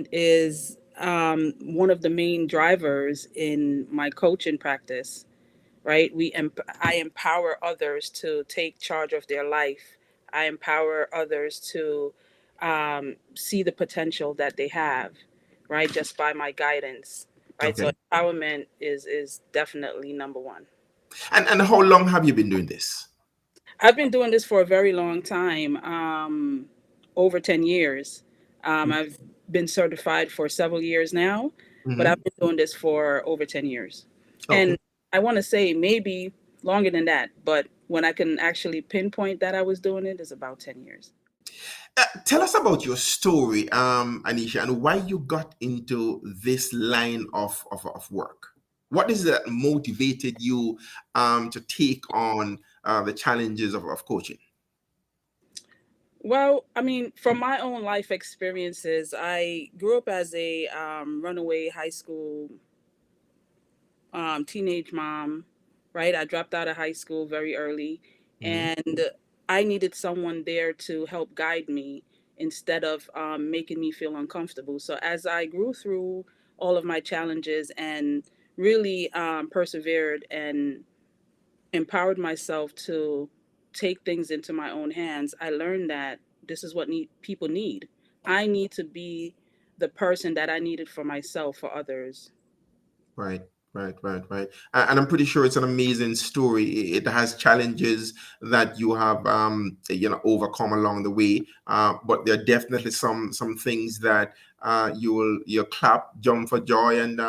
empowerment is one of the main drivers in my coaching practice, right? I empower others to take charge of their life. I empower others to see the potential that they have, right? Just by my guidance, right? So Okay. empowerment is definitely number one. And how long have you been doing this? I've been doing this for a very long time, over 10 years. I've been certified for several years now, but I've Mm-hmm. been doing this for over 10 years. Okay. And I want to say maybe longer than that, but when I can actually pinpoint that I was doing it is about 10 years. Tell us about your story, Aneisha, and why you got into this line of work. What is that motivated you to take on the challenges of coaching? Well, I mean, from my own life experiences, I grew up as a runaway high school teenage mom, right? I dropped out of high school very early, Mm-hmm. and I needed someone there to help guide me instead of making me feel uncomfortable. So as I grew through all of my challenges and really persevered and empowered myself to take things into my own hands, I learned that this is what people need. I need to be the person that I needed for myself, for others. Right, right. And I'm pretty sure it's an amazing story. It has challenges that you have, overcome along the way. But there are definitely some things that you'll clap, jump for joy, and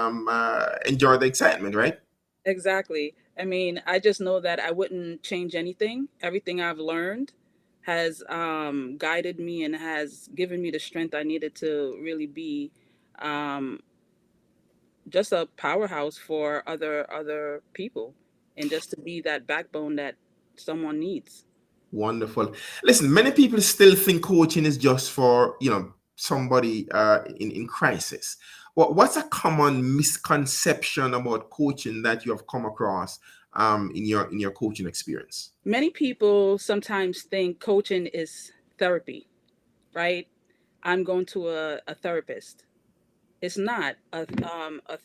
enjoy the excitement. Right. Exactly. I mean, I just know that I wouldn't change anything. Everything I've learned has guided me and has given me the strength I needed to really be um, just a powerhouse for other people, and just to be that backbone that someone needs. Wonderful. Listen, many people still think coaching is just for somebody in crisis. What's a common misconception about coaching that you have come across in your coaching experience? Many people sometimes think coaching is therapy, right? I'm going to a therapist. It's not. A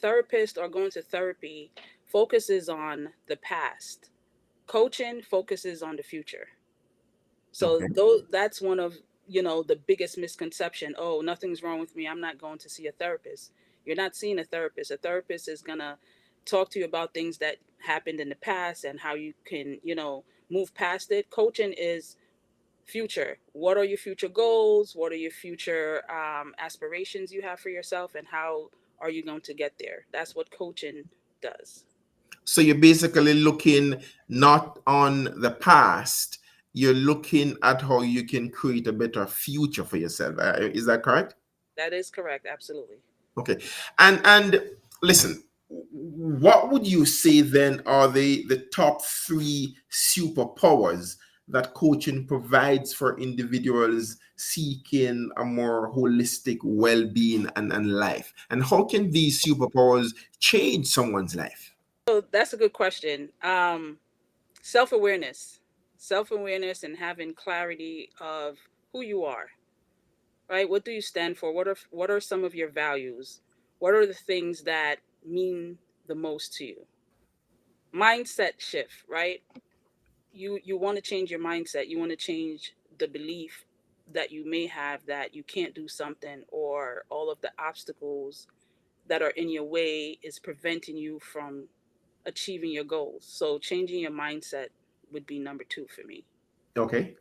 therapist or going to therapy focuses on the past. Coaching focuses on the future. So Okay. that's one of, the biggest misconception. Oh, nothing's wrong with me. I'm not going to see a therapist. You're not seeing a therapist. A therapist is going to talk to you about things that happened in the past and how you can, move past it. Coaching is future. What are your future goals? What are your future aspirations you have for yourself, and how are you going to get there? That's what coaching does. So you're basically looking not on the past, you're looking at how you can create a better future for yourself. Is that correct? That is correct. Absolutely. Okay. And listen, what would you say then are the top three superpowers that coaching provides for individuals seeking a more holistic well-being and life? And how can these superpowers change someone's life? So that's a good question. Self-awareness, self-awareness, and having clarity of who you are. Right? What do you stand for? What are some of your values? What are the things that mean the most to you? Mindset shift, right? You want to change your mindset. You want to change the belief that you may have that you can't do something, or all of the obstacles that are in your way is preventing you from achieving your goals. So changing your mindset would be number 2 for me. Okay.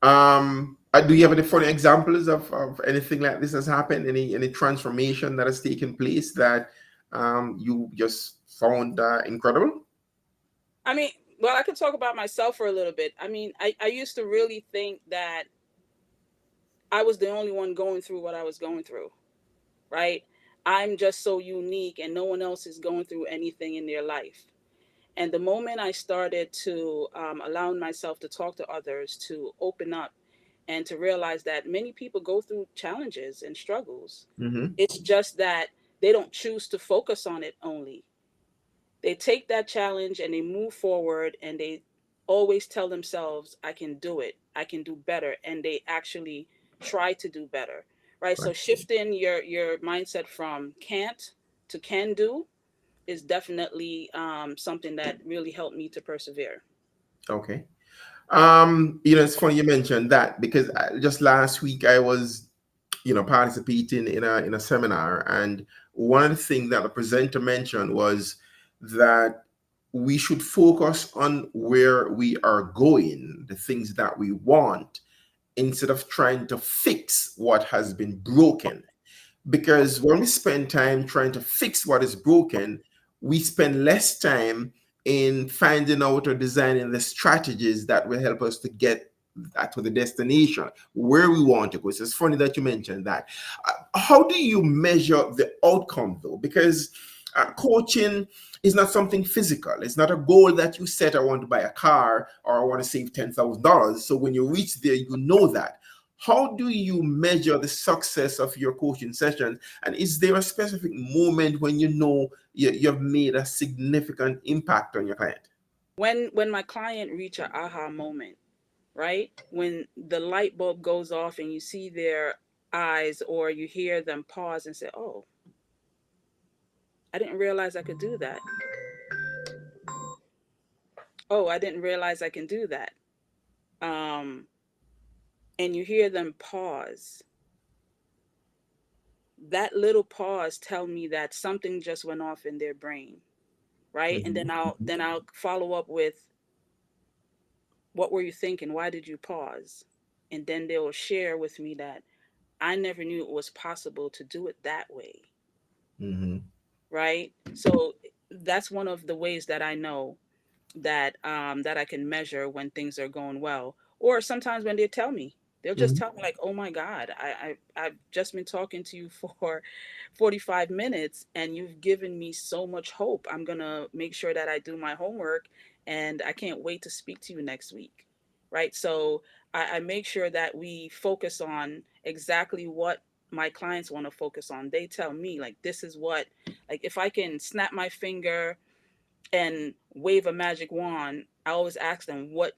Do you have any funny examples of anything like this has happened? Any transformation that has taken place that you just found incredible? I mean, well, I could talk about myself for a little bit. I mean, I used to really think that I was the only one going through what I was going through, right? I'm just so unique and no one else is going through anything in their life. And the moment I started to allow myself to talk to others, to open up, and to realize that many people go through challenges and struggles, Mm-hmm. it's just that they don't choose to focus on it only. They take that challenge and they move forward, and they always tell themselves, I can do it, I can do better. And they actually try to do better, right? Right. So shifting your mindset from can't to can do is definitely something that really helped me to persevere. Okay. It's funny you mentioned that because just last week I was, participating in a seminar, and one of the things that the presenter mentioned was that we should focus on where we are going, the things that we want, instead of trying to fix what has been broken. Because when we spend time trying to fix what is broken, we spend less time in finding out or designing the strategies that will help us to get to the destination where we want to go. So it's funny that you mentioned that. How do you measure the outcome though? Because coaching is not something physical. It's not a goal that you set. I want to buy a car or I want to save $10,000. So when you reach there, you know that. How do you measure the success of your coaching session? And is there a specific moment when you know you've made a significant impact on your client? When my client reach a aha moment, right? When the light bulb goes off and you see their eyes or you hear them pause and say, "Oh, I didn't realize I could do that. Oh, I didn't realize I can do that." Um, and you hear them pause. That little pause tell me that something just went off in their brain, right? And Mhm, then I'll follow up with, what were you thinking? Why did you pause? And then they will share with me that I never knew it was possible to do it that way, mhm, right? So that's one of the ways that I know that I can measure when things are going well. Or sometimes when they tell me, they'll just mhm, tell me like, "Oh my God, I've just been talking to you for 45 minutes and you've given me so much hope. I'm gonna make sure that I do my homework and I can't wait to speak to you next week." Right. So I make sure that we focus on exactly what my clients want to focus on. They tell me like, this is what, like, if I can snap my finger and wave a magic wand, I always ask them, what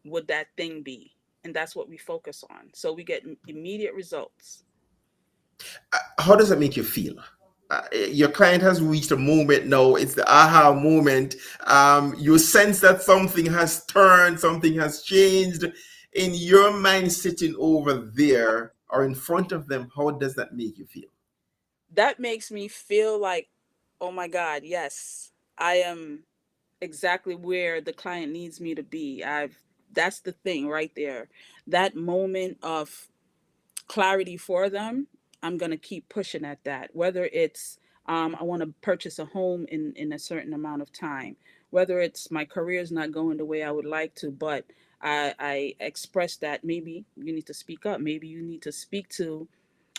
would that thing be? And that's what we focus on. So we get immediate results. how does that make you feel? Your client has reached a moment now. It's the aha moment. You sense that something has turned, something has changed in your mind sitting over there or in front of them. How does that make you feel? That makes me feel like, oh my God, yes, I am exactly where the client needs me to be. That's the thing right there. That moment of clarity for them, I'm going to keep pushing at that. Whether it's I want to purchase a home in a certain amount of time, whether it's my career is not going the way I would like to, but I express that maybe you need to speak up. Maybe you need to speak to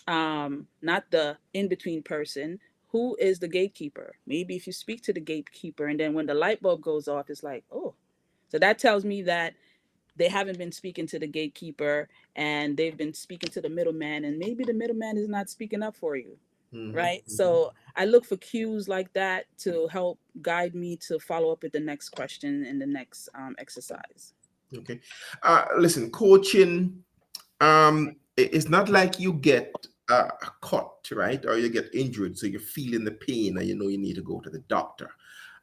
not the in between person. Who is the gatekeeper? Maybe if you speak to the gatekeeper, and then when the light bulb goes off, it's like, oh, so that tells me that they haven't been speaking to the gatekeeper and they've been speaking to the middleman, and maybe the middleman is not speaking up for you, Mhm, right? mhm. So I look for cues like that to help guide me to follow up with the next question and the next exercise. Okay. Listen, coaching, it's not like you get a cut, right? Or you get injured, so you're feeling the pain and you know you need to go to the doctor.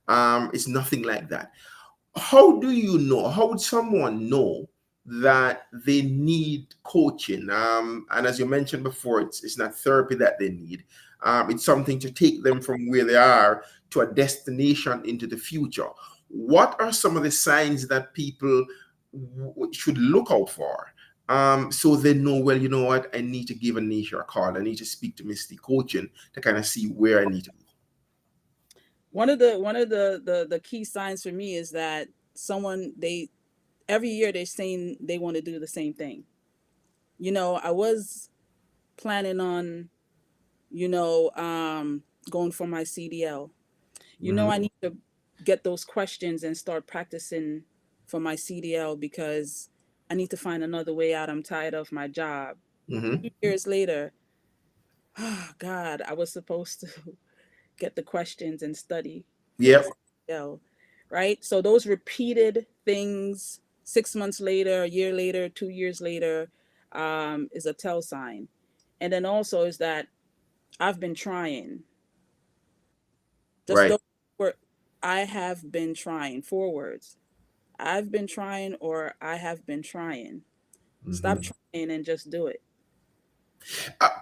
It's nothing like that. How do you know? How would someone know that they need coaching? And as you mentioned before, it's not therapy that they need. It's something to take them from where they are to a destination into the future. What are some of the signs that people should look out for? So they know, well, you know what, I need to give Aneisha a call. I need to speak to Misteek Coaching to kind of see where I need to go. One of the key signs for me is that someone, they every year they're saying they want to do the same thing. I was planning on, you know, um, going for my CDL. I Hmm. need to get those questions and start practicing for my CDL because I need to find another way out. I'm tired of my job. Hmm. 2 years later, oh God, I was supposed to get the questions and study for the Yep. CDL, right? So those repeated things, 6 months later, a year later, 2 years later, is a tell sign. And then also is that I've been trying. Just Right. those were I have been trying. 4 words. I've been trying or I have been trying. Stop Mhm. trying and just do it.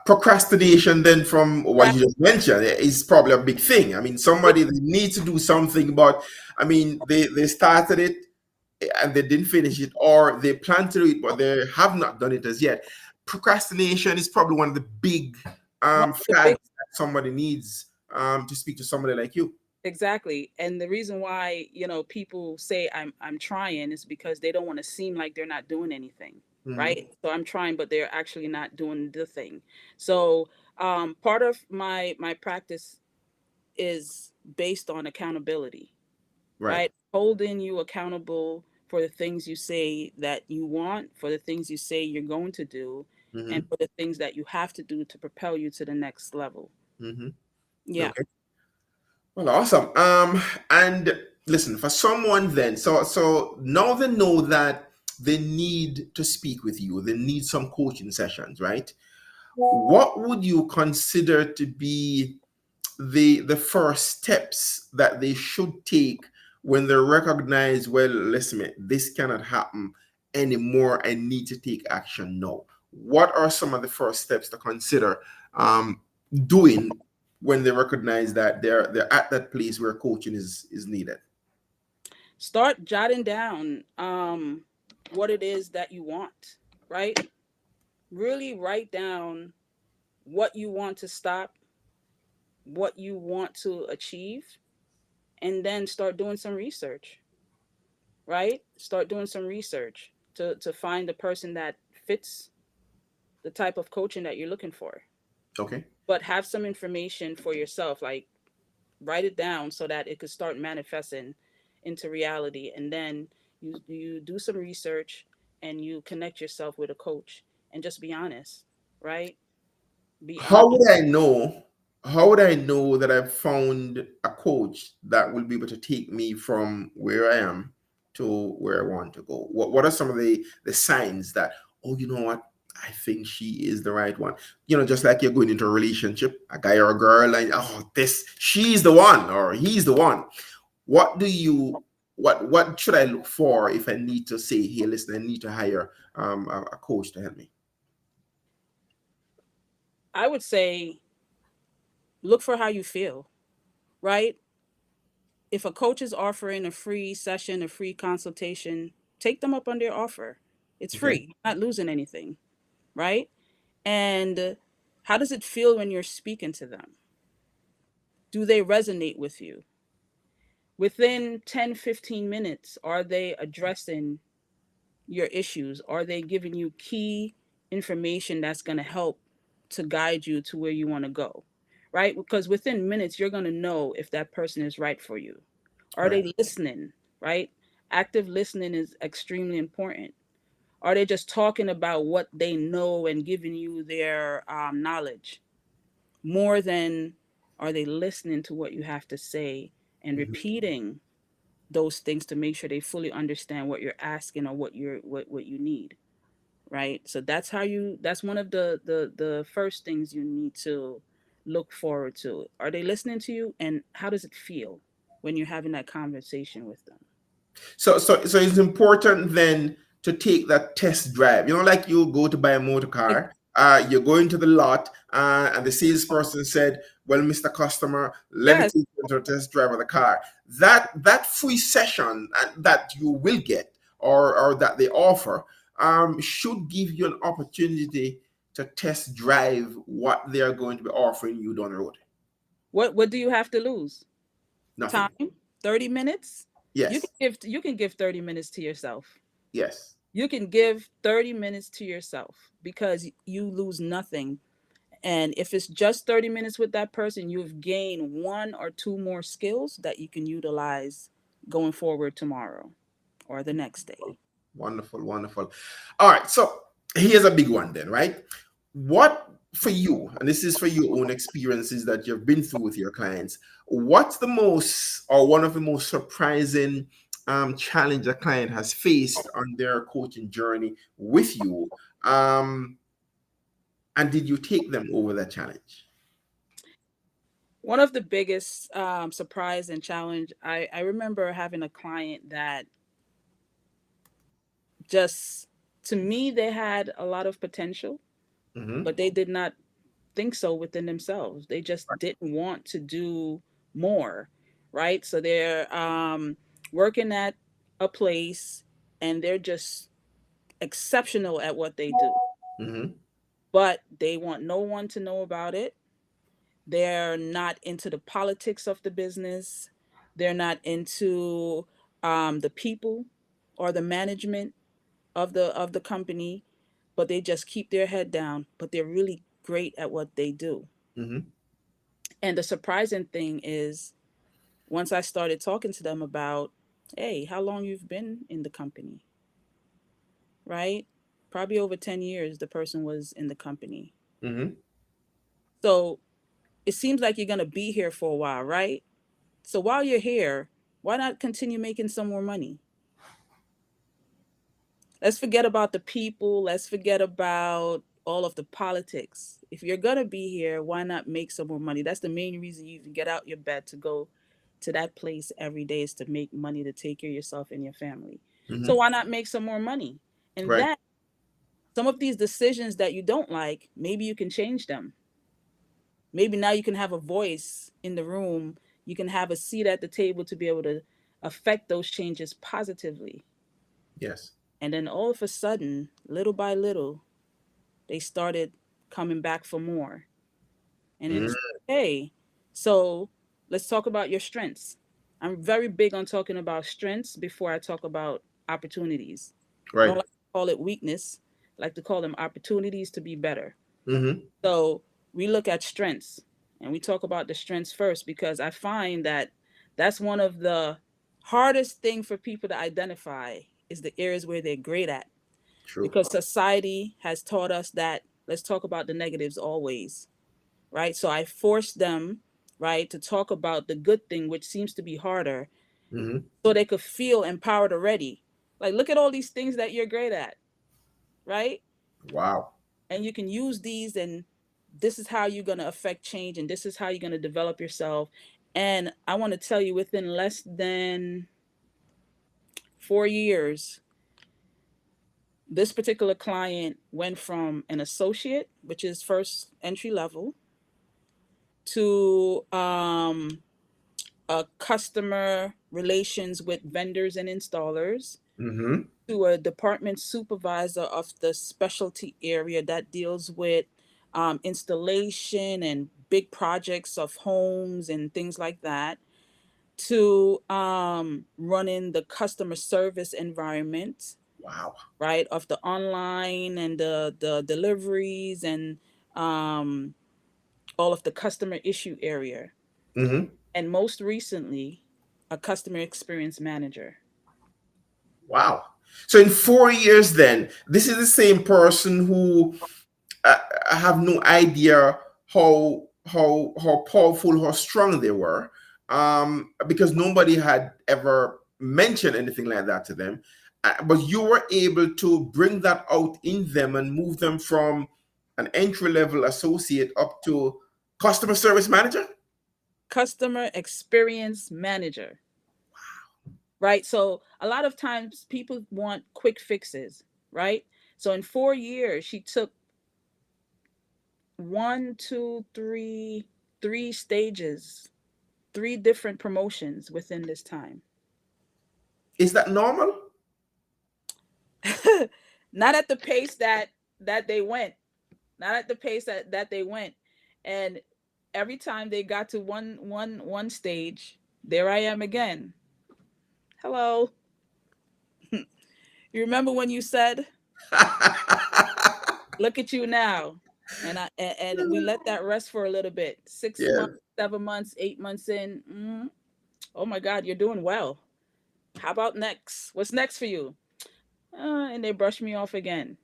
Procrastination, then, from what That you just mentioned, is probably a big thing. I mean, it, somebody they need to do something, but I mean, they started it and they didn't finish it, or they plan to do it but they have not done it as yet. Procrastination is probably one of the big one of the flags big that somebody needs to speak to somebody like you. exactly. And the reason why, people say I'm trying is because they don't want to seem like they're not doing anything. Hmm. Right? So I'm trying, but they're actually not doing the thing. So part of my practice is based on accountability, Right. right? Holding you accountable for the things you say that you want, for the things you say you're going to do, and Hmm. for the things that you have to do to propel you to the next level. Hmm. Yeah. Okay. Well, awesome. And listen, for someone then, so now they know that they need to speak with you, they need some coaching sessions, right? What would you consider to be the first steps that they should take when they recognize, well, listen, this cannot happen anymore, I need to take action now? What are some of the first steps to consider doing when they recognize that they're at that place where coaching is needed? Start jotting down what it is that you want, right? Really write down what you want to stop, what you want to achieve, and then start doing some research, right? Start doing some research to find the person that fits the type of coaching that you're looking for. Okay. But have some information for yourself, like write it down so that it could start manifesting into reality. And then you do some research and you connect yourself with a coach and just be honest, right? Be How honest. would I know? How would I know that I've found a coach that will be able to take me from where I am to where I want to go? What are some of the signs that, oh, you know what? I think she is the right one. Just like you're going into a relationship, a guy or a girl, and oh, she's the one or he's the one. What do you what should I look for if I need to say, hey, listen, I need to hire a coach to help me? I would say look for how you feel, right? If a coach is offering a free session, a free consultation, take them up on their offer. It's Okay. free, you're not losing anything, right? And how does it feel when you're speaking to them? Do they resonate with you? Within 10, 15 minutes, are they addressing your issues? Are they giving you key information that's going to help to guide you to where you want to go? Right? Because within minutes, you're going to know if that person is right for you. Are Right. they listening? Right? Active listening is extremely important. Are they just talking about what they know and giving you their knowledge more than are they listening to what you have to say and Mhm. repeating those things to make sure they fully understand what you're asking or what you need, right? So that's one of the first things you need to look forward to. Are they listening to you, and how does it feel when you're having that conversation with them? So it's important then to take that test drive. Like you go to buy a motor Like, car, you go into the lot, and the salesperson said, "Well, Mr. Customer, let me take yes. you into a test drive of the car." That free session that you will get, or that they offer, should give you an opportunity to test drive what they are going to be offering you down the road. What do you have to lose? Nothing. Time. 30 minutes. Yes. You can give 30 minutes to yourself. Yes. You can give 30 minutes to yourself because you lose nothing. And if it's just 30 minutes with that person, you've gained one or two more skills that you can utilize going forward tomorrow or the next day. Wonderful, wonderful. All right, so here's a big one then, right? What for you, and this is for your own experiences that you've been through with your clients, what's the most or one of the most surprising challenge a client has faced on their coaching journey with you? Um, And did you take them over that challenge? One of the biggest surprise and challenge, I remember having a client that just, to me, they had a lot of potential, Mm-hmm. but they did not think so within themselves. They just didn't want to do more, right? So they're working at a place and they're just exceptional at what they do, Mm-hmm. but they want no one to know about it. They're not into the politics of the business. They're not into the people or the management of the company, but they just keep their head down. But they're really great at what they do. Mm-hmm. And the surprising thing is, once I started talking to them about, hey, how long you've been in the company, right? Probably over 10 years, the person was in the company. Mm-hmm. So it seems like you're going to be here for a while, right? So while you're here, why not continue making some more money? Let's forget about the people. Let's forget about all of the politics. If you're going to be here, why not make some more money? That's the main reason you even get out your bed to go to that place every day, is to make money to take care of yourself and your family. So Mm-hmm. why not make some more money? And Right. then some of these decisions that you don't like, maybe you can change them. Maybe now you can have a voice in the room. You can have a seat at the table to be able to affect those changes positively. Yes. And then all of a sudden, little by little, they started coming back for more. And then Mm. it's, hey, so let's talk about your strengths. I'm very big on talking about strengths before I talk about opportunities. I don't Right. like to call it weakness. I like to call them opportunities to be better. Mm-hmm. So we look at strengths and we talk about the strengths first, because I find that that's one of the hardest thing for people to identify, is the areas where they're great at, True. because society has taught us that let's talk about the negatives always, right? So I force them, right, to talk about the good thing, which seems to be harder, Mm-hmm. so they could feel empowered already. Like, look at all these things that you're great at, right? Wow. And you can use these, and this is how you're going to affect change, and this is how you're going to develop yourself. And I want to tell you, within less than 4 years, this particular client went from an associate, which is first entry level, to a customer relations with vendors and installers, Mm-hmm. to a department supervisor of the specialty area that deals with installation and big projects of homes and things like that, to running the customer service environment, Wow. right, of the online and the deliveries and um, all of the customer issue area, Mm-hmm. and most recently, a customer experience manager. Wow. So in 4 years, then this is the same person who I have no idea how powerful, how strong they were, because nobody had ever mentioned anything like that to them. But you were able to bring that out in them and move them from an entry level associate up to customer service manager. Customer experience manager, right? So a lot of times people want quick fixes, right? So in 4 years, she took one, two, three stages, three different promotions within this time. Is that normal? Not at the pace that they went, not at the pace that they went. And every time they got to one stage, there I am again. Hello. You remember when you said, look at you now? And and we let that rest for a little bit. 6 months, Yes. 7 months, 8 months in. Oh my God, you're doing well. How about next? What's next for you? And they brush me off again.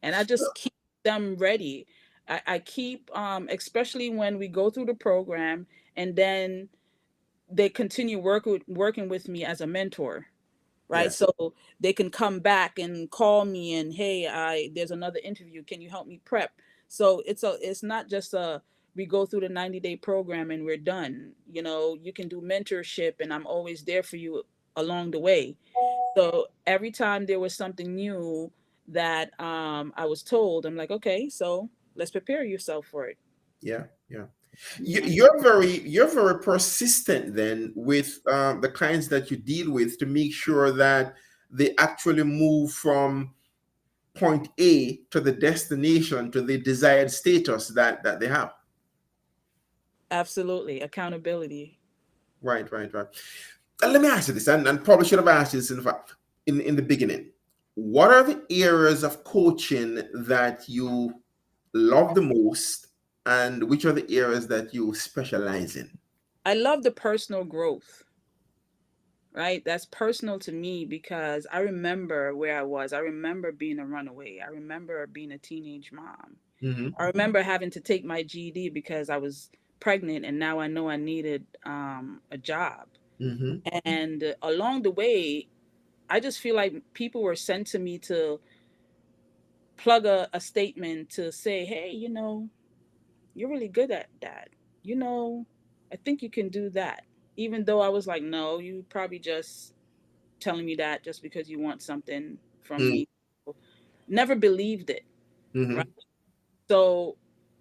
And I just keep them ready. I keep, especially when we go through the program, and then they continue working with me as a mentor. right? Yeah. So they can come back and call me and, hey, I there's another interview. Can you help me prep? So it's not just a we go through the 90-day program and we're done. You know, you can do mentorship and I'm always there for you along the way. So every time there was something new that I was told, I'm like, okay, so let's prepare yourself for it. Yeah. Yeah. And You're very persistent then with the clients that you deal with to make sure that they actually move from point A to the destination to the desired status that they have. absolutely accountability. Right, right, right. And let me ask you this, and probably should have asked you this in the beginning. What are the areas of coaching that you love the most, and which are the areas that you specialize in? I love the personal growth, right? That's personal to me because I remember where I was. I remember being a runaway. I remember being a teenage mom. Mm-hmm. I remember having to take my GED because I was pregnant and now I know I needed a job. Mm-hmm. And along the way, I just feel like people were sent to me to plug a statement to say, hey, you're really good at that. You know, I think you can do that. Even though I was like, no, you probably just telling me that just because you want something from me. Never believed it, right? Mm-hmm. So,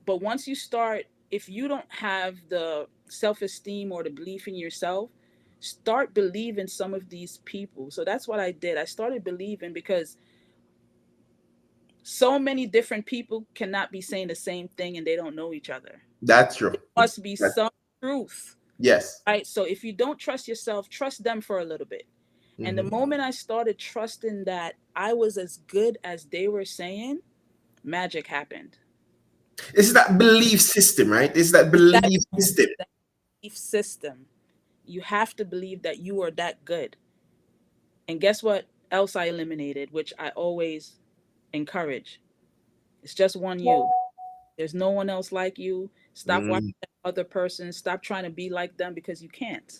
but once you start, if you don't have the self esteem or the belief in yourself, start believing some of these people. So that's what I did. I started believing because so many different people cannot be saying the same thing and they don't know each other. That's true. Must be That, some truth, yes. right? So if you don't trust yourself, trust them for a little bit. And the Mm-hmm. moment I started trusting that I was as good as they were saying, magic happened. It's that belief system, right? It's that It's that belief system. belief system. You have to believe that you are that good. And guess what else I eliminated, which I always encourage? It's just one you. There's no one else like you. Stop watching Mm, that other person. Stop trying to be like them because you can't.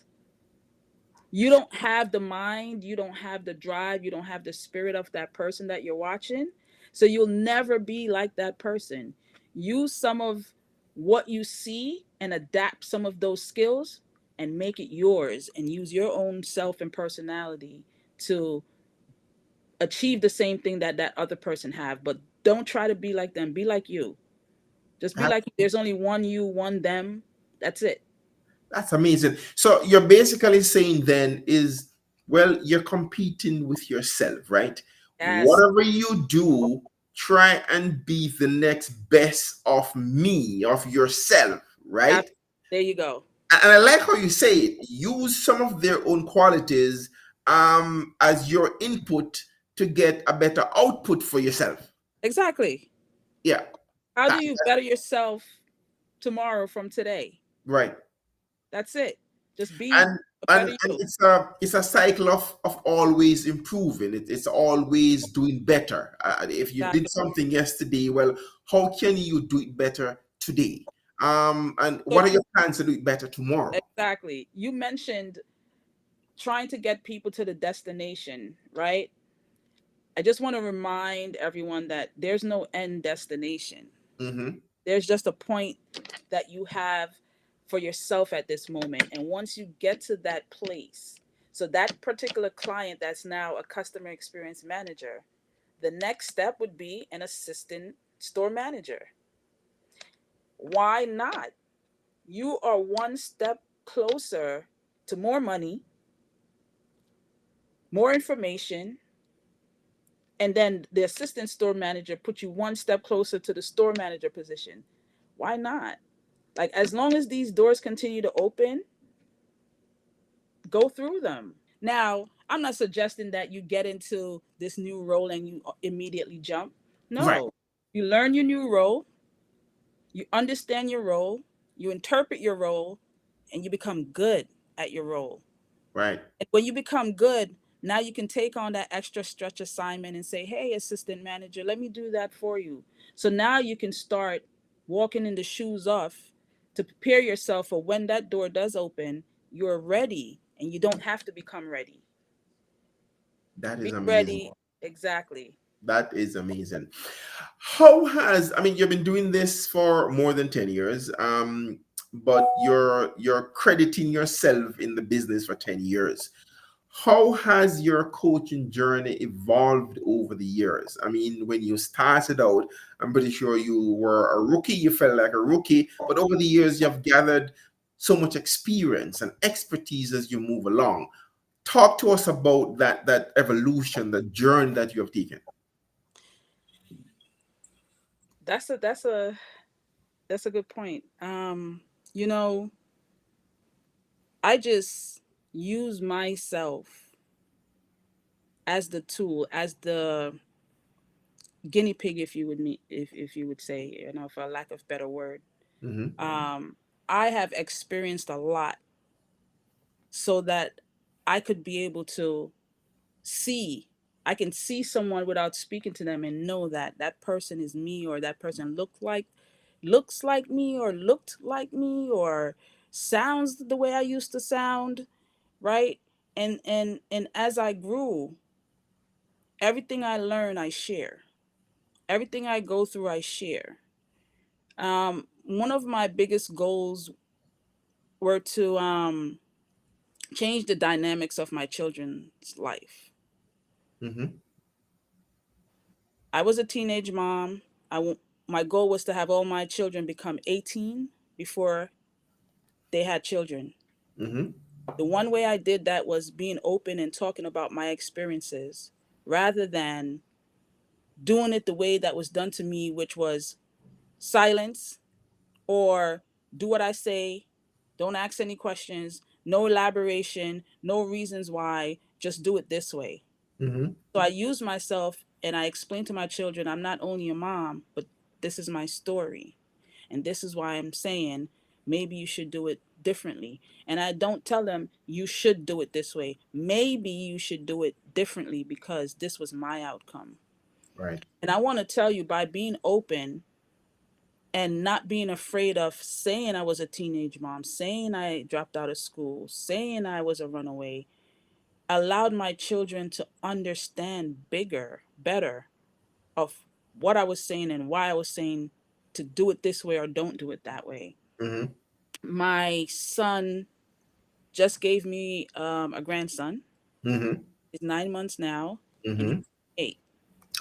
You don't have the mind, you don't have the drive, you don't have the spirit of that person that you're watching. So you'll never be like that person. Use some of what you see and adapt some of those skills and make it yours and use your own self and personality to achieve the same thing that that other person have, but don't try to be like them. Be like you. Just be that- like you. There's only one you, one them. That's it. that's amazing. So you're basically saying then is, well, you're competing with yourself, right? Yes. Whatever you do, try and be the next best of me, of yourself, right? Ab- there you go. And I like how you say it. Use some of their own qualities as your input to get a better output for yourself. Exactly. Yeah, How do that, you better yourself tomorrow from today? right. That's it. Just be and a and better and you. it's a cycle of always improving. It's always doing better. If you did Exactly. something yesterday, well, how can you do it better today? And what So are your plans to do it better tomorrow? exactly. You mentioned trying to get people to the destination, right? I just want to remind everyone that there's no end destination. Mm-hmm. There's just a point that you have for yourself at this moment. And once you get to that place, so that particular client that's now a customer experience manager, the next step would be an assistant store manager. Why not? You are one step closer to more money, more information, and then the assistant store manager puts you one step closer to the store manager position. Why not? Like, as long as these doors continue to open, go through them. Now, I'm not suggesting that you get into this new role and you immediately jump. Right, No. You learn your new role, you understand your role, you interpret your role, and you become good at your role. right, And when you become good, now you can take on that extra stretch assignment and say, hey, assistant manager, let me do that for you. So now you can start walking in the shoes off to prepare yourself for when that door does open, you're ready and you don't have to become ready. That is Be amazing. ready. Exactly. That is amazing. How has, I mean, you've been doing this for more than 10 years, but you're crediting yourself in the business for 10 years. How has your coaching journey evolved over the years? I mean, when you started out, I'm pretty sure you were a rookie, you felt like a rookie, but over the years, you've gathered so much experience and expertise as you move along. Talk to us about that evolution, the journey that you have taken. That's a good point. You know, I just use myself as the tool, as the guinea pig, if you would if you would say, for lack of better word. Mm-hmm. Um, I have experienced a lot so that I could be able to see. I can see someone without speaking to them and know that that person is me, or that person looks like me, or looked like me, or sounds the way I used to sound, right? And as I grew, everything I learn I share. Everything I go through I share. One of my biggest goals were to change the dynamics of my children's life. Mm-hmm. I was a teenage mom. My goal was to have all my children become 18 before they had children. Mm-hmm. The one way I did that was being open and talking about my experiences rather than doing it the way that was done to me, which was silence, or do what I say, don't ask any questions, no elaboration, no reasons why, just do it this way. Mm-hmm. So I use myself and I explain to my children, I'm not only a mom, but this is my story. And this is why I'm saying maybe you should do it differently. And I don't tell them you should do it this way. Maybe you should do it differently because this was my outcome. Right. And I want to tell you, by being open and not being afraid of saying I was a teenage mom, saying I dropped out of school, saying I was a runaway, allowed my children to understand better of what I was saying and why I was saying to do it this way or don't do it that way. Mm-hmm. My son just gave me a grandson. Mm-hmm. He's 9 months now, and he's Mm-hmm. 8.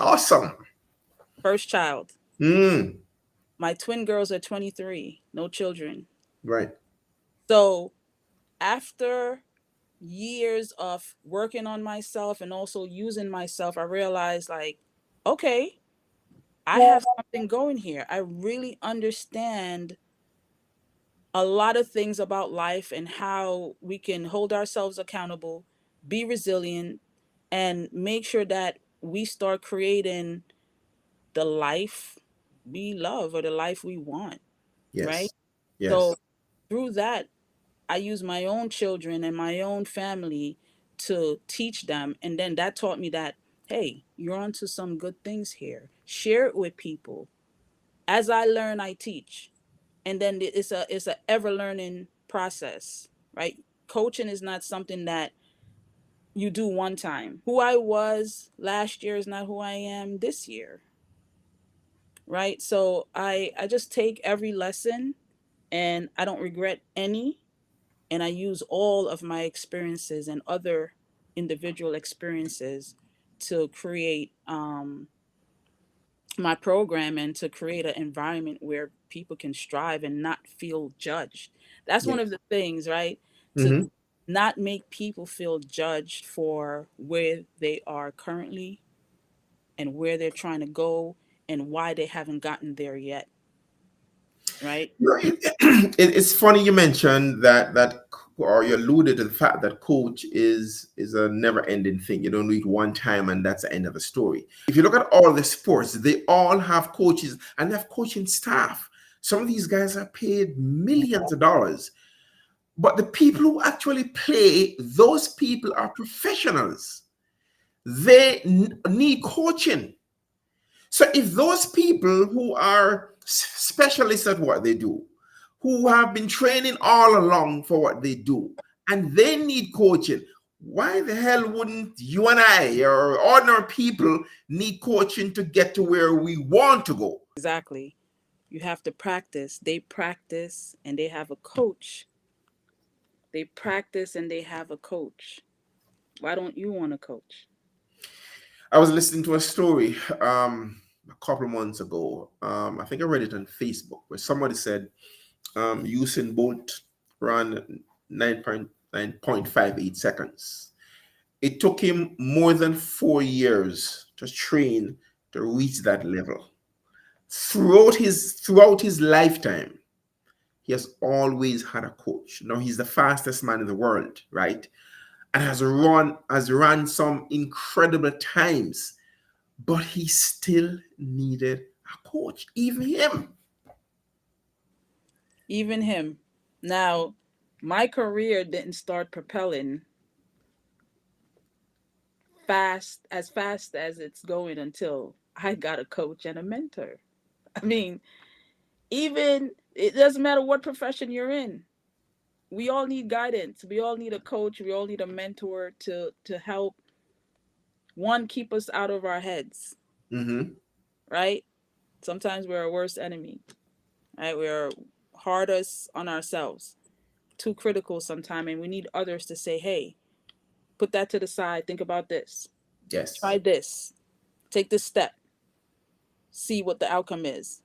Awesome. First child. Mm. My twin girls are 23, no children. Right. So after years of working on myself and also using myself, I realized, like, okay, I have something going here. I really understand a lot of things about life and how we can hold ourselves accountable, be resilient, and make sure that we start creating the life we love, or the life we want, right? Yes. So Yes. through that, I use my own children and my own family to teach them. And then that taught me that, hey, you're onto some good things here. Share it with people. As I learn, I teach. And then it's a ever learning process, right? Coaching is not something that you do one time. Who I was last year is not who I am this year, right? So I just take every lesson and I don't regret any, and I use all of my experiences and other individual experiences to create my program and to create an environment where people can strive and not feel judged. That's one of Yes. the things, right? To Mm-hmm. not make people feel judged for where they are currently and where they're trying to go and why they haven't gotten there yet, right? It's funny you mentioned that, or you alluded to the fact that coach is a never ending thing. You don't do it one time and that's the end of the story. If you look at all the sports, they all have coaches and they have coaching staff. Some of these guys are paid millions of dollars, but the people who actually play, those people are professionals. They need coaching. So if those people who are specialists at what they do, who have been training all along for what they do, and they need coaching, why the hell wouldn't you and I or ordinary people need coaching to get to where we want to go? Exactly. You have to practice. They practice and they have a coach. They practice and they have a coach. Why don't you want a coach? I was listening to a story a couple of months ago. I think I read it on Facebook where somebody said Usain Bolt ran 9.58 seconds. It took him more than 4 years to train to reach that level. Throughout his lifetime, he has always had a coach. Now he's the fastest man in the world, right? And has run some incredible times, but he still needed a coach. Even him. Even him. Now, my career didn't start propelling fast as it's going until I got a coach and a mentor. I mean, even it doesn't matter what profession you're in. We all need guidance. We all need a coach. We all need a mentor to help one keep us out of our heads, Mm-hmm. right? Sometimes we're our worst enemy, right? We're hardest on ourselves, too critical sometimes, and we need others to say, "Hey, put that to the side. Think about this. Yes. Try this. Take this step. See what the outcome is."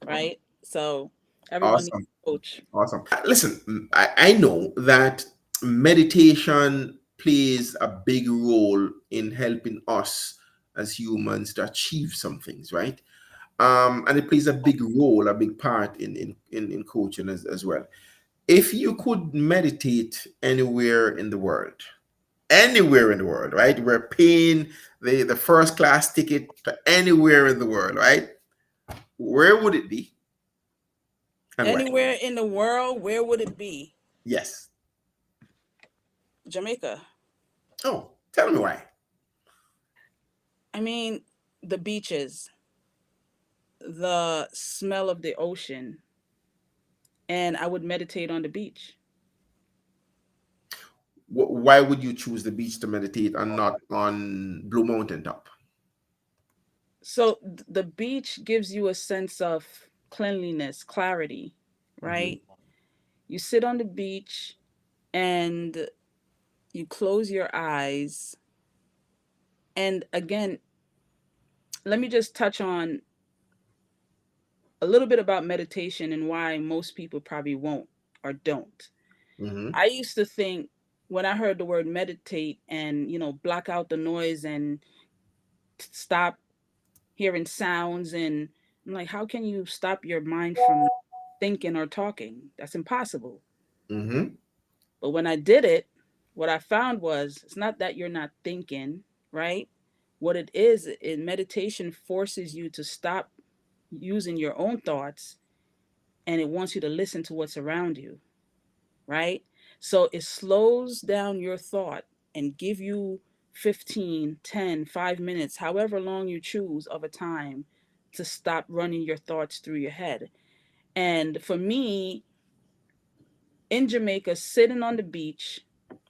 Right? So everyone needs Awesome. a coach. Awesome. Listen, I know that meditation plays a big role in helping us as humans to achieve some things, right? And it plays a big role, a big part in coaching as well. If you could meditate anywhere in the world, right? We're paying the first class ticket to anywhere in the world, right? Where would it be and why? Anywhere in the world, where would it be? Yes. Jamaica. Oh, tell me why. I mean, the beaches, the smell of the ocean, and I would meditate on the beach. Why would you choose the beach to meditate and not on Blue Mountain Top? So the beach gives you a sense of cleanliness, clarity, Hmm. right? You sit on the beach and you close your eyes. And again, let me just touch on a little bit about meditation and why most people probably won't or don't. Hmm. I used to think when I heard the word meditate and, block out the noise and stop hearing sounds, and I'm like, how can you stop your mind from thinking or talking? That's impossible. Hmm. But when I did it, what I found was it's not that you're not thinking, right? What it is, in meditation forces you to stop using your own thoughts, and it wants you to listen to what's around you, right? So it slows down your thought and give you 15, 10, 5 minutes, however long you choose of a time to stop running your thoughts through your head. And for me, in Jamaica, sitting on the beach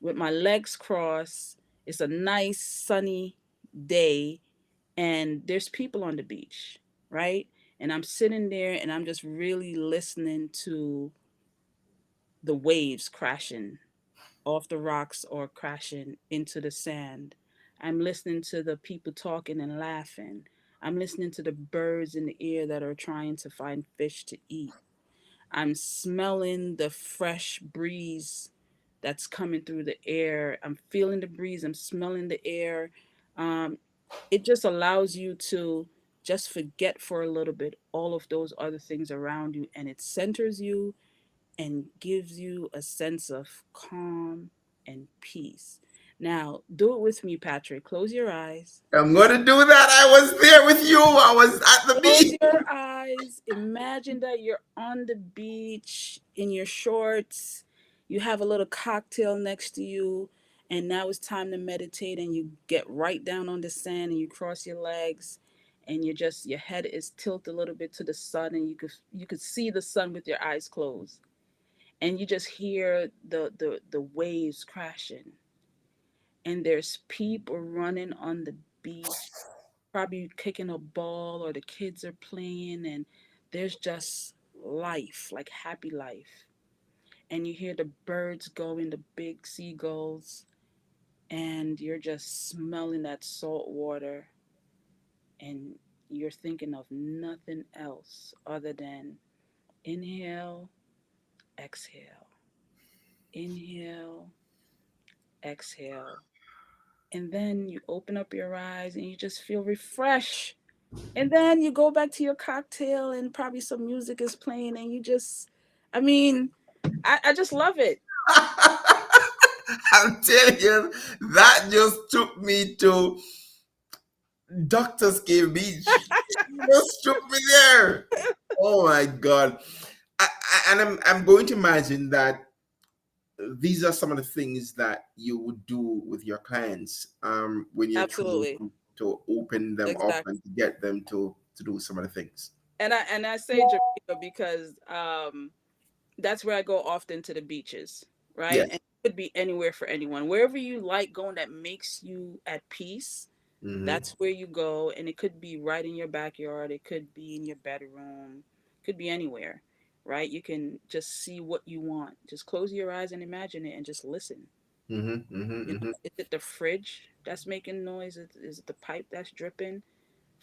with my legs crossed, it's a nice sunny day and there's people on the beach, right? And I'm sitting there and I'm just really listening to the waves crashing off the rocks or crashing into the sand. I'm listening to the people talking and laughing. I'm listening to the birds in the air that are trying to find fish to eat. I'm smelling the fresh breeze that's coming through the air. I'm feeling the breeze. I'm smelling the air. Um, it just allows you to just forget for a little bit all of those other things around you, and it centers you and gives you a sense of calm and peace. Now, do it with me, Patrick. Close your eyes. I'm going to do that. I was there with you. I was at the Close beach. your eyes. Imagine that you're on the beach in your shorts. You have a little cocktail next to you, and now it's time to meditate. And you get right down on the sand, and you cross your legs, and your head is tilted a little bit to the sun, and you could see the sun with your eyes closed, and you just hear the waves crashing, and there's people running on the beach, probably kicking a ball, or the kids are playing, and there's just life, like happy life. And you hear the birds going, the big seagulls, and you're just smelling that salt water, and you're thinking of nothing else other than inhale, exhale, inhale, exhale. And then you open up your eyes and you just feel refreshed. And then you go back to your cocktail and probably some music is playing and you just, I mean, I just love it. I'm telling you, that just took me to Doctor's Cave Beach. It just took me there. Oh my God. And I'm going to imagine that these are some of the things that you would do with your clients when you're trying Absolutely. to open them up Exactly. and to get them to do some of the things. And I say Jamaica because that's where I go often, to the beaches, right? And Yes. it could be anywhere for anyone. Wherever you like going that makes you at peace, Hmm. that's where you go. And it could be right in your backyard, it could be in your bedroom, it could be anywhere, right? You can just see what you want. Just close your eyes and imagine it and just listen. Hmm. Hmm. You know, Hmm. is it the fridge that's making noise? Is it the pipe that's dripping?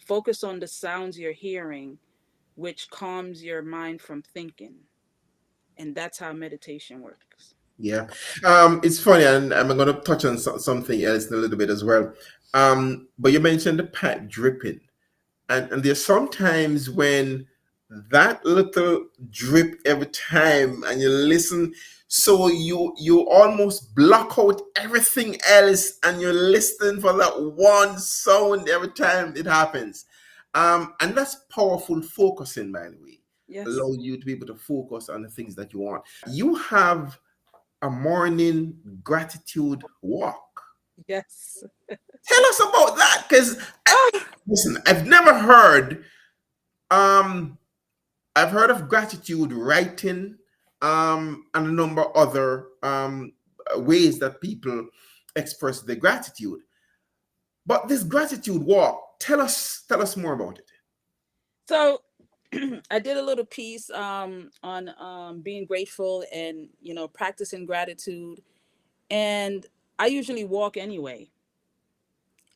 Focus on the sounds you're hearing, which calms your mind from thinking. And that's how meditation works. Yeah. It's funny, and I'm going to touch on something else in a little bit as well. But you mentioned the pipe dripping. And there's sometimes when that little drip every time and you listen, so you almost block out everything else and you're listening for that one sound every time it happens. And that's powerful focusing, by the way. Yes. Allows you to be able to focus on the things that you want. You have a morning gratitude walk. Yes. Tell us about that, because Ah, listen, um I've heard of gratitude writing, and a number of other ways that people express their gratitude. But this gratitude walk, tell us more about it. so I did a little piece on being grateful and, practicing gratitude. And I usually walk anyway.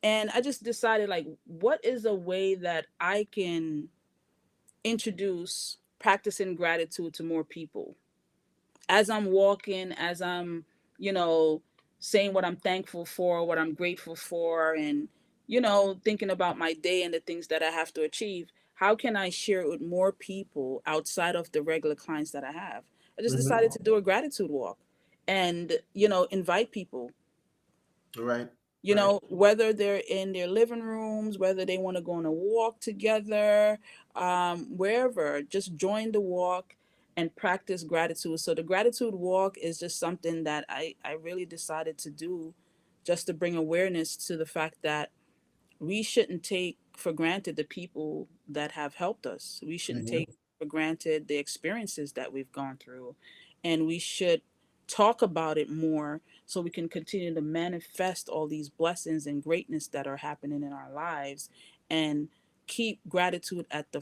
And I just decided, like, what is a way that I can introduce practicing gratitude to more people? As I'm walking, as I'm, you know, saying what I'm thankful for, what I'm grateful for, and, thinking about my day and the things that I have to achieve, how can I share it with more people outside of the regular clients that I have? I just decided Hmm. to do a gratitude walk and, invite people, Right, right. whether they're in their living rooms, whether they want to go on a walk together, wherever, just join the walk and practice gratitude. So the gratitude walk is just something that I really decided to do, just to bring awareness to the fact that we shouldn't take for granted the people that have helped us. We shouldn't Hmm. take for granted the experiences that we've gone through. And we should talk about it more so we can continue to manifest all these blessings and greatness that are happening in our lives, and keep gratitude at the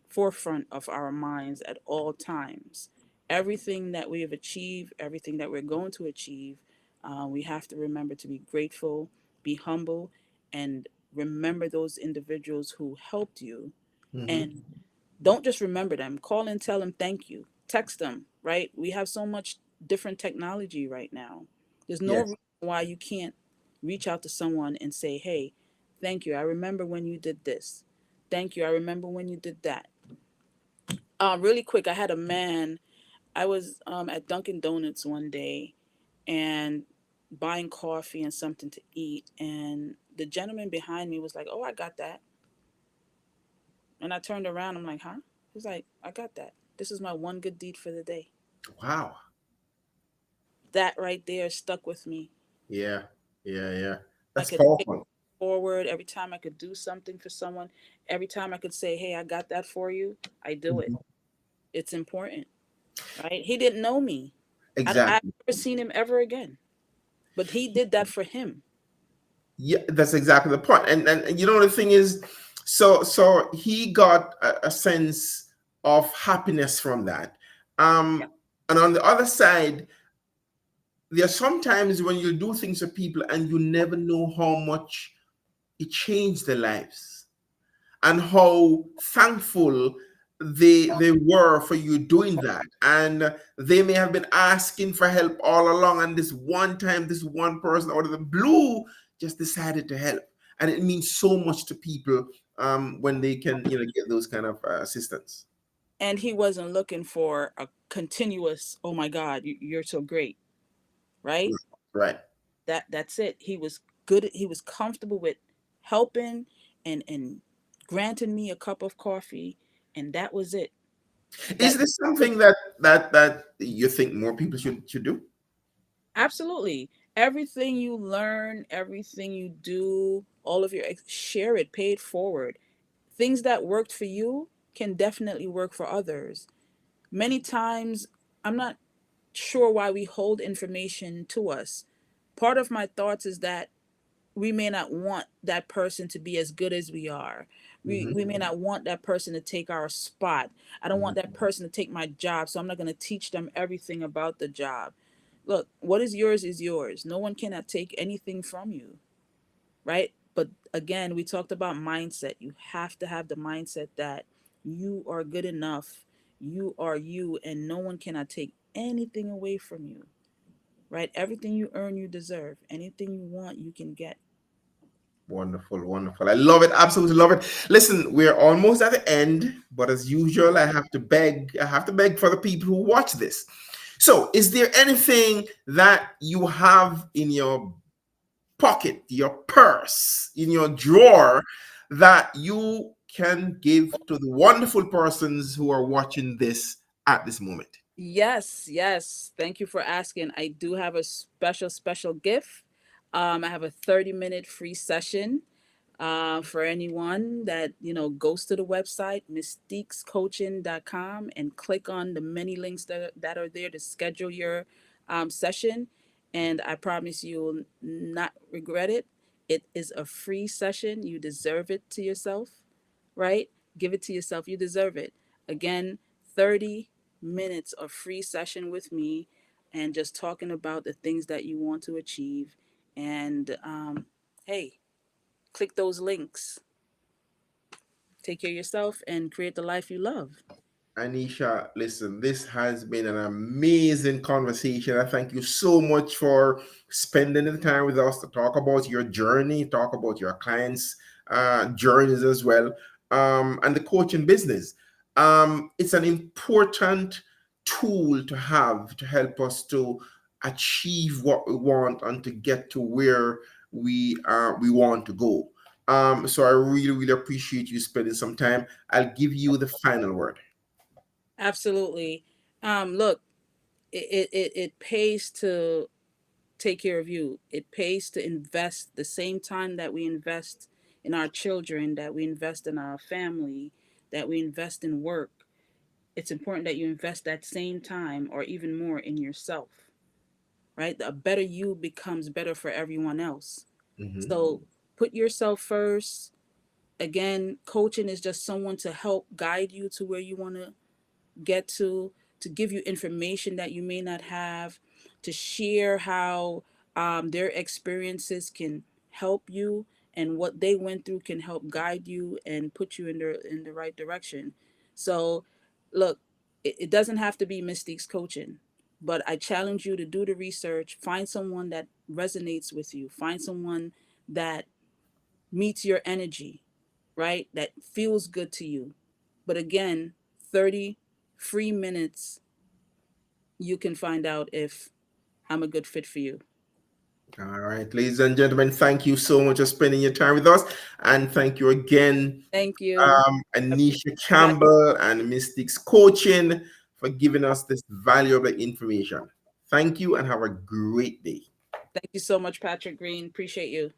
forefront of our minds at all times. Everything that we have achieved, everything that we're going to achieve, we have to remember to be grateful, be humble, and remember those individuals who helped you. Hmm. And don't just remember them, call and tell them thank you, text them, right? We have so much different technology right now. There's no Yes. reason why you can't reach out to someone and say, hey, thank you, I remember when you did this, thank you, I remember when you did that. Really quick, I had a man, I was at Dunkin' Donuts one day and buying coffee and something to eat, and the gentleman behind me was like, oh, I got that. And I turned around, I'm like, huh? He's like, I got that. This is my one good deed for the day. Wow. That right there stuck with me. Yeah. Yeah. Yeah. I That's could pay powerful. forward every time I could do something for someone. Every time I could say, hey, I got that for you, I do it. Mhm. It's important, right? He didn't know me. I Exactly. never seen him ever again. But he did that for him. Yeah, that's exactly the point. And you know the thing is, so he got a sense of happiness from that. Yeah. And on the other side, there are sometimes when you do things for people and you never know how much it changed their lives and how thankful they were for you doing that. And they may have been asking for help all along, and this one time, this one person out of the blue just decided to help. And it means so much to people when they can, get those kind of assistance. And he wasn't looking for a continuous, oh my God, you're so great, right? Right. That's it. He was good. He was comfortable with helping and granting me a cup of coffee, and that was it. Is That this look, something that you think more people should do? absolutely everything you learn, everything you do, all of your share it, pay it forward. Things that worked for you can definitely work for others. Many times, I'm not sure why we hold information to us. Part of my thoughts is that we may not want that person to be as good as we are. Hmm. We may not want that person to take our spot. I don't want Hmm. that person to take my job, so I'm not going to teach them everything about the job. Look, what is yours is yours. No one cannot take anything from you, right? But again, we talked about mindset. You have to have the mindset that you are good enough. You are you, and no one cannot take anything away from you, right? Everything you earn, you deserve. Anything you want, you can get. Wonderful, wonderful. I love it. Absolutely love it. Listen, we're almost at the end, but as usual, I have to beg for the people who watch this. So, is there anything that you have in your pocket, your purse, in your drawer that you can give to the wonderful persons who are watching this at this moment? Yes, yes. Thank you for asking. I do have a special gift. I have a 30-minute free session for anyone that goes to the website mysteekscoaching.com and click on the many links that are there to schedule your session. And I promise you will not regret it. It is a free session. You deserve it to yourself, right? Give it to yourself. You deserve it. Again, 30 minutes of free session with me and just talking about the things that you want to achieve. And hey, click those links. Take care of yourself and create the life you love. Aneisha, listen, this has been an amazing conversation. I thank you so much for spending the time with us to talk about your journey, talk about your clients' journeys as well, and the coaching business. It's an important tool to have to help us to achieve what we want and to get to where we want to go. So I really, really appreciate you spending some time. I'll give you the final word. Absolutely. Look, it pays to take care of you. It pays to invest the same time that we invest in our children, that we invest in our family, that we invest in work. It's important that you invest that same time or even more in yourself, right? A better you becomes better for everyone else. Hmm. So put yourself first. Again, coaching is just someone to help guide you to where you want to get to give you information that you may not have, to share how their experiences can help you and what they went through can help guide you and put you in the right direction. So, look, it doesn't have to be Mysteek's coaching, but I challenge you to do the research, find someone that resonates with you, find someone that meets your energy, right? That feels good to you. But again, 30 free minutes, you can find out if I'm a good fit for you. All right, ladies and gentlemen, thank you so much for spending your time with us. And thank you again, Thank you. I Aneisha appreciate you. Campbell and Mystics Coaching, for giving us this valuable information. Thank you and have a great day. Thank you so much, Patrick Green. Appreciate you.